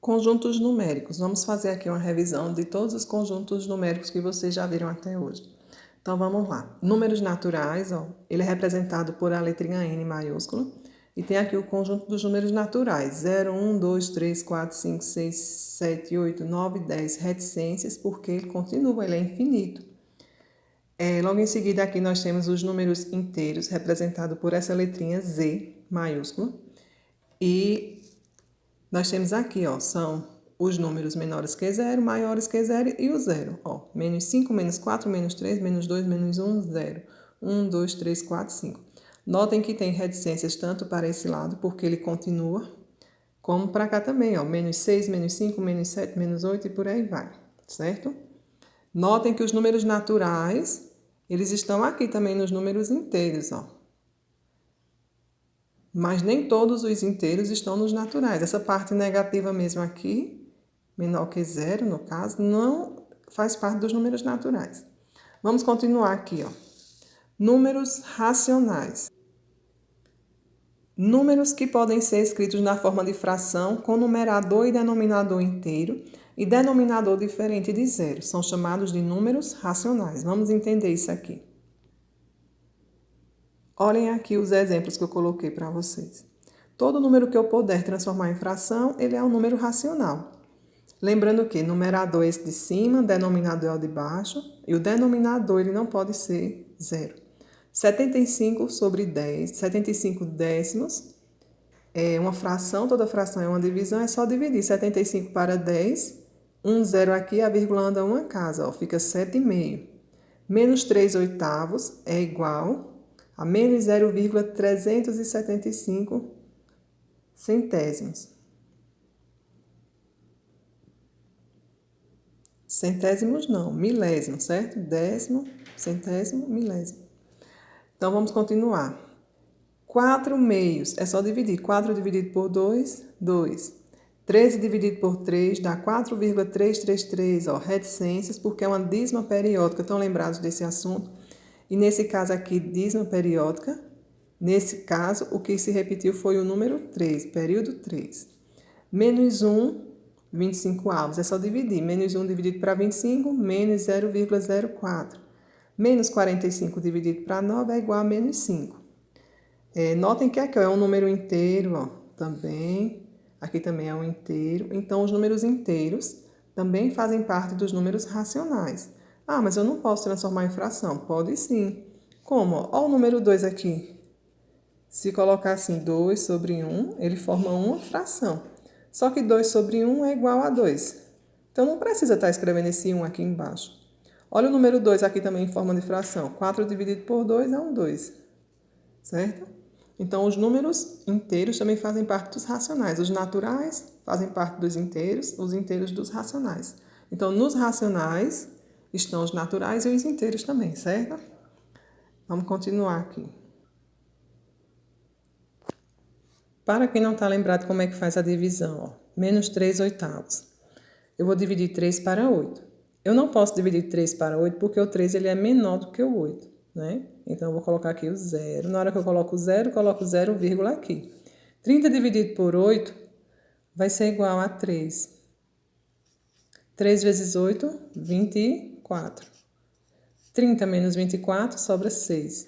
Conjuntos numéricos. Vamos fazer aqui uma revisão de todos os conjuntos numéricos que vocês já viram até hoje. Então, vamos lá. Números naturais, ó, ele é representado por a letrinha N maiúscula. E tem aqui o conjunto dos números naturais. 0, 1, 2, 3, 4, 5, 6, 7, 8, 9, 10. Reticências, porque ele continua, ele é infinito. Logo em seguida, aqui nós temos os números inteiros, representado por essa letrinha Z maiúscula. E nós temos aqui, ó, são os números menores que 0, maiores que 0 e o 0. Ó, menos 5, menos 4, menos 3, menos 2, menos 1, 0. 1, 2, 3, 4, 5. Notem que tem reticências tanto para esse lado, porque ele continua, como para cá também, ó, menos 6, menos 5, menos 7, menos 8 e por aí vai, certo? Notem que os números naturais, eles estão aqui também nos números inteiros, ó. Mas nem todos os inteiros estão nos naturais. Essa parte negativa mesmo aqui, menor que 0 no caso, não faz parte dos números naturais. Vamos continuar aqui, ó. Números racionais. Números que podem ser escritos na forma de fração com numerador e denominador inteiro e denominador diferente de 0. São chamados de números racionais. Vamos entender isso aqui. Olhem aqui os exemplos que eu coloquei para vocês. Todo número que eu puder transformar em fração, ele é um número racional. Lembrando que numerador é esse de cima, denominador é o de baixo, e o denominador ele não pode ser 0. 75 sobre 10, 75 décimos, é uma fração, toda fração é uma divisão, é só dividir 75 para 10, 0 aqui, a vírgula anda uma casa, ó, fica 7,5. Menos 3 oitavos é igual a menos 0,375 centésimos. Centésimos não, milésimos, certo? Décimo, centésimo, milésimo. Então, vamos continuar. 4 meios, é só dividir. 4 dividido por 2, 2. 13 dividido por 3 dá 4,333, ó, reticências, porque é uma dízima periódica. Estão lembrados desse assunto? E nesse caso aqui, dízima periódica, nesse caso, o que se repetiu foi o número 3, período 3. Menos 1, 25 avos, é só dividir. Menos 1 dividido para 25, menos 0,04. Menos 45 dividido para 9 é igual a menos 5. Notem que aqui ó, é um número inteiro, ó, também. Aqui também é um inteiro. Então, os números inteiros também fazem parte dos números racionais. Ah, mas eu não posso transformar em fração. Pode sim. Como? Olha o número 2 aqui. Se colocar assim, 2 sobre 1, ele forma uma fração. Só que 2 sobre 1 é igual a 2. Então, não precisa estar escrevendo esse 1 aqui embaixo. Olha o número 2 aqui também em forma de fração. 4 dividido por 2 é um 2. Certo? Então, os números inteiros também fazem parte dos racionais. Os naturais fazem parte dos inteiros, os inteiros dos racionais. Então, nos racionais estão os naturais e os inteiros também, certo? Vamos continuar aqui. Para quem não está lembrado como é que faz a divisão, ó, menos 3 oitavos. Eu vou dividir 3 para 8. Eu não posso dividir 3 para 8 porque o 3 ele é menor do que o 8, né? Então, eu vou colocar aqui o 0. Na hora que eu coloco o 0, coloco 0, vírgula aqui. 30 dividido por 8 vai ser igual a 3. 3 vezes 8, 24. 30 menos 24, sobra 6.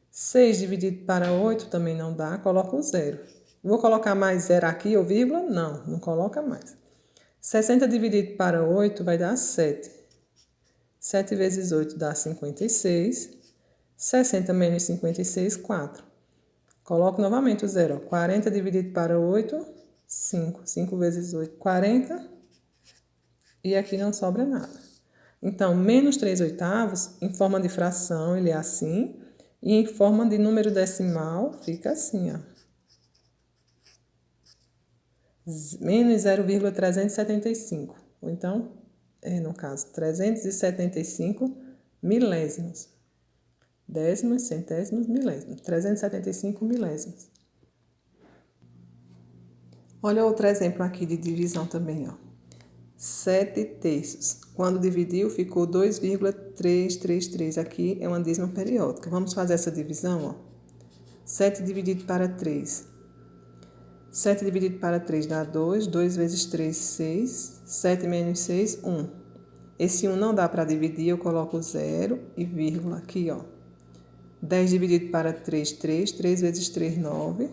6 dividido para 8 também não dá, coloco o 0. Vou colocar mais 0 aqui ou vírgula? Não, não coloca mais. 60 dividido para 8 vai dar 7. 7 vezes 8 dá 56. 60 menos 56, 4. Coloco novamente o 0. 40 dividido para 8, 5. 5 vezes 8, 40. E aqui não sobra nada. Então, menos 3 oitavos, em forma de fração, ele é assim. E em forma de número decimal, fica assim, ó. Menos 0,375. Ou então, no caso, 375 milésimos. Décimos, centésimos, milésimos. 375 milésimos. Olha outro exemplo aqui de divisão também, ó. 7 terços. Quando dividiu, ficou 2,333. Aqui é uma dízima periódica. Vamos fazer essa divisão, ó. 7 dividido para 3. 7 dividido para 3 dá 2. 2 vezes 3, 6. 7 menos 6, 1. Esse 1 não dá para dividir, eu coloco 0 e vírgula aqui, ó. 10 dividido para 3, 3. 3 vezes 3, 9.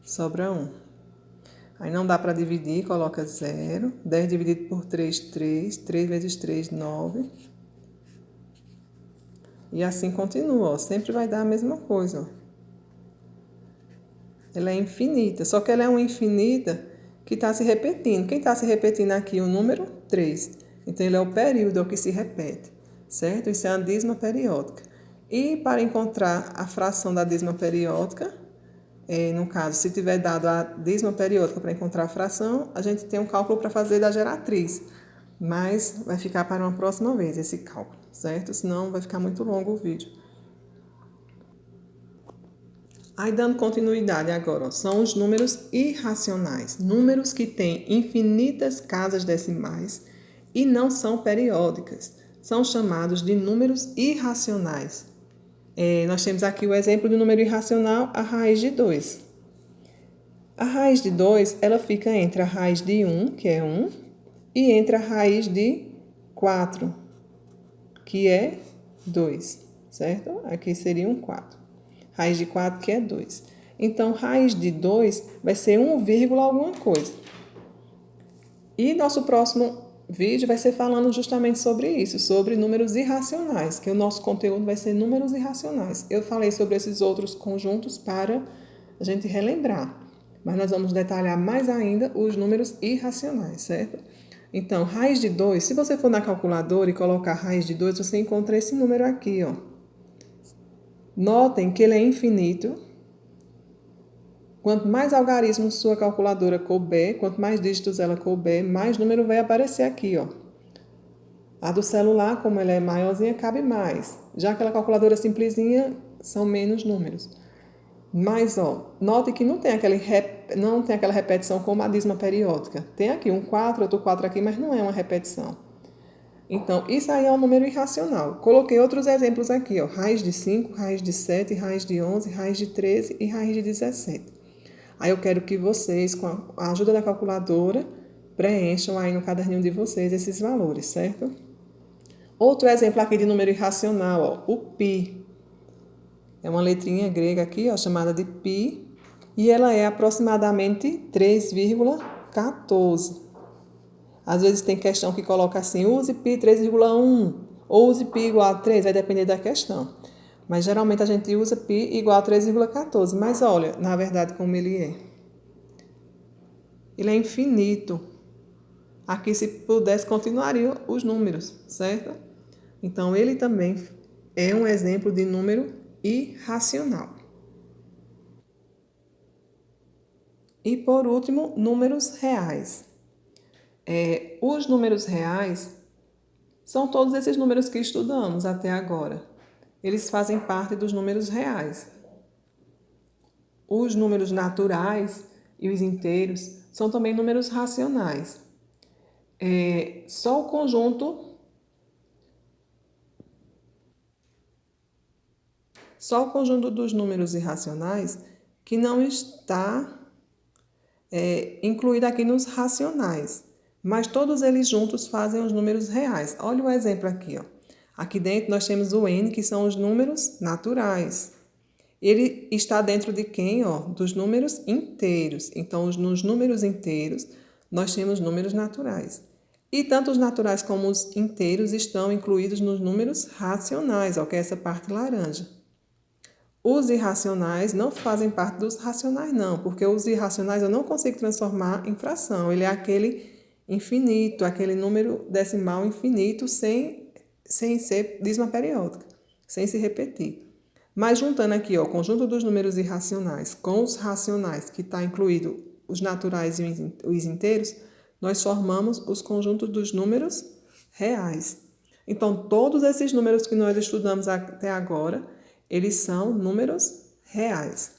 Sobra 1. Aí não dá para dividir, coloca 0. 10 dividido por 3, 3. 3 vezes 3, 9. E assim continua, ó. Sempre vai dar a mesma coisa, ó. Ela é infinita, só que ela é uma infinita que está se repetindo. Quem está se repetindo aqui? O número 3. Então, ele é o período, é o que se repete, certo? Isso é a dízima periódica. E para encontrar a fração da dízima periódica, no caso, se tiver dado a dízima periódica para encontrar a fração, a gente tem um cálculo para fazer da geratriz. Mas vai ficar para uma próxima vez esse cálculo, certo? Senão vai ficar muito longo o vídeo. Aí, dando continuidade agora, ó, são os números irracionais. Números que têm infinitas casas decimais e não são periódicas. São chamados de números irracionais. Nós temos aqui o exemplo do número irracional, a raiz de 2. A raiz de 2, ela fica entre a raiz de 1, que é 1, e entre a raiz de 4, que é 2, certo? Aqui seria um 4. Raiz de 4, que é 2. Então, raiz de 2 vai ser 1, alguma coisa. E nosso próximo vídeo vai ser falando justamente sobre isso, sobre números irracionais, que o nosso conteúdo vai ser números irracionais. Eu falei sobre esses outros conjuntos para a gente relembrar, mas nós vamos detalhar mais ainda os números irracionais, certo? Então, raiz de 2, se você for na calculadora e colocar raiz de 2, você encontra esse número aqui, ó. Notem que ele é infinito. Quanto mais algarismos sua calculadora couber, quanto mais dígitos ela couber, mais número vai aparecer aqui, ó. A do celular, como ela é maiorzinha, cabe mais. Já aquela calculadora simplesinha, são menos números. Mas, ó, note que não tem aquela repetição como a dízima periódica. Tem aqui um 4, outro 4 aqui, mas não é uma repetição. Então, isso aí é um número irracional. Coloquei outros exemplos aqui, ó. Raiz de 5, raiz de 7, raiz de 11, raiz de 13 e raiz de 17. Aí eu quero que vocês, com a ajuda da calculadora, preencham aí no caderninho de vocês esses valores, certo? Outro exemplo aqui de número irracional, ó, o π. É uma letrinha grega aqui, ó, chamada de π, e ela é aproximadamente 3,14. Às vezes tem questão que coloca assim, use π 3,1 ou use π igual a 3, vai depender da questão. Mas geralmente a gente usa π igual a 3,14. Mas olha, na verdade, como ele é. Ele é infinito. Aqui, se pudesse, continuariam os números, certo? Então, ele também é um exemplo de número irracional. E, por último, números reais. Os números reais são todos esses números que estudamos até agora. Eles fazem parte dos números reais. Os números naturais e os inteiros são também números racionais. Só o conjunto dos números irracionais que não está incluído aqui nos racionais. Mas todos eles juntos fazem os números reais. Olha o exemplo aqui, ó. Aqui dentro nós temos o n, que são os números naturais. Ele está dentro de quem? Ó? Dos números inteiros. Então, nos números inteiros, nós temos números naturais. E tanto os naturais como os inteiros estão incluídos nos números racionais, ó, que é essa parte laranja. Os irracionais não fazem parte dos racionais, não, porque os irracionais eu não consigo transformar em fração. Ele é aquele infinito, aquele número decimal infinito sem ser dízima periódica, sem se repetir. Mas juntando aqui, ó, o conjunto dos números irracionais com os racionais, que está incluído os naturais e os inteiros, nós formamos os conjuntos dos números reais. Então, todos esses números que nós estudamos até agora, eles são números reais.